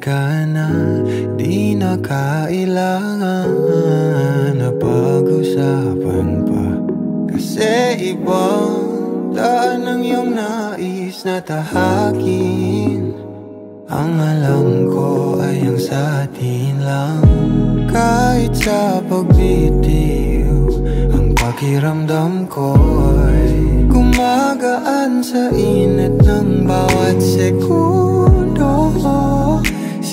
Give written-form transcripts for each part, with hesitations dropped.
ka na, di na kailangan na pag-usapan pa. Kasi ibang daan ang iyong nais na tahakin. Ang alam ko ay ang sa atin lang. Kahit sa pagbitiw, ang pakiramdam ko ay gumagaan sa init ng bawat segundo.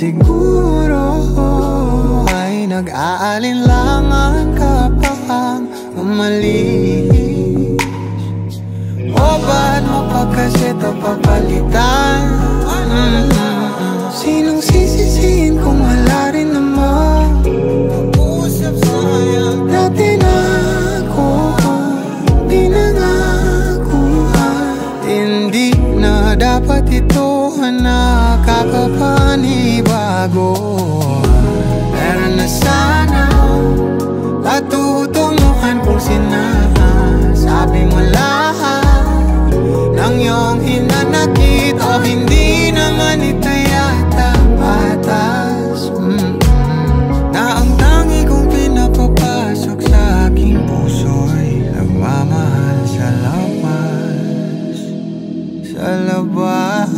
Siguro ay nag-aalinlangan ka pang umalis. O ba't mo pa kasi ito papalitan? Sinong sisisihin kung wala rin naman? Pag-usap sayang dati na ako, di na nakuha. Hindi na dapat ito nakakapanibago. Pero na sana patutunguhan kung sinasabi mo lahat ng iyong hinanakit. O hindi naman ito yata patas, na ang tangi kong pinapapasok sa aking puso'y nagmamahal sa labas, sa labas.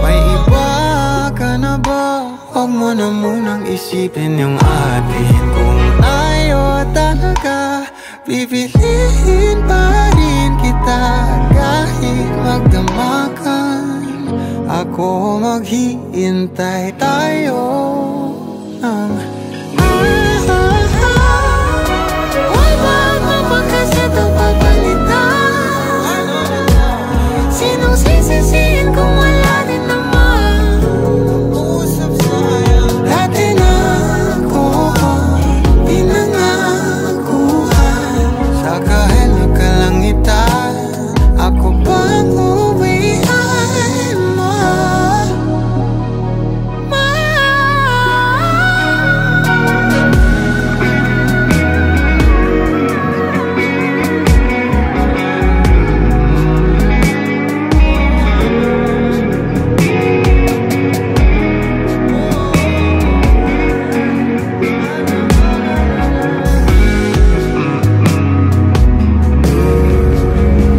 May iba ka na ba? Huwag mo na munang isipin yung atin. Kung ayaw talaga, pipiliin pa rin kita. Kahit magdamakan, ako maghihintay tayo ng why ba't mo pa kasi ito papalitan? Sinong sisisihin kung wala din naman? Usap sayang dati na ako, di na nakuha. Sa kahit nagkalangitan, ako bang uwian mo?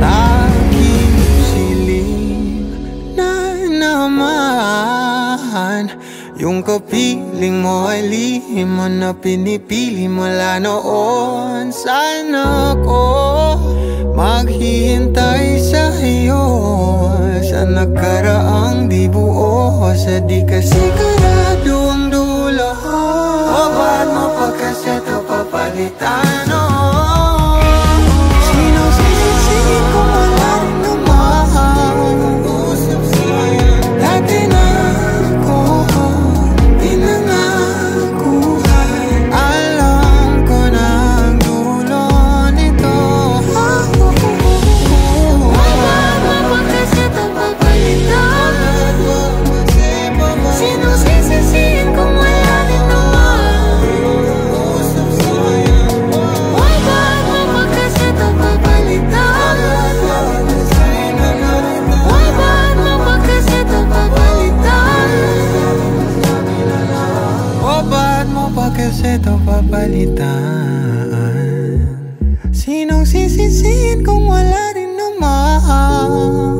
Tanging silim na naman, yung kapiling mo ay lihim mo na pinipili mula noon. Sana ko maghihintay sa iyo sa nakaraang di buo, sa di kasi karado ang dulo. O ba't mo pa kasi ito papalitan? Sinong sisisihin kung wala rin naman? Usap sayang dati na ako, di na nakuha. Alam ko na ang dulo nito. Why ba't mo pa kasi ito papalitan? Sinong sisisihin kung wala rin naman? Usap sayang. Why ba't mo pa kasi ito papalitan? Why ba't mo pa kasi ito papalitan? O ba't mo pa kasi ito papalitan? Sinong sisisihin kung wala rin naman?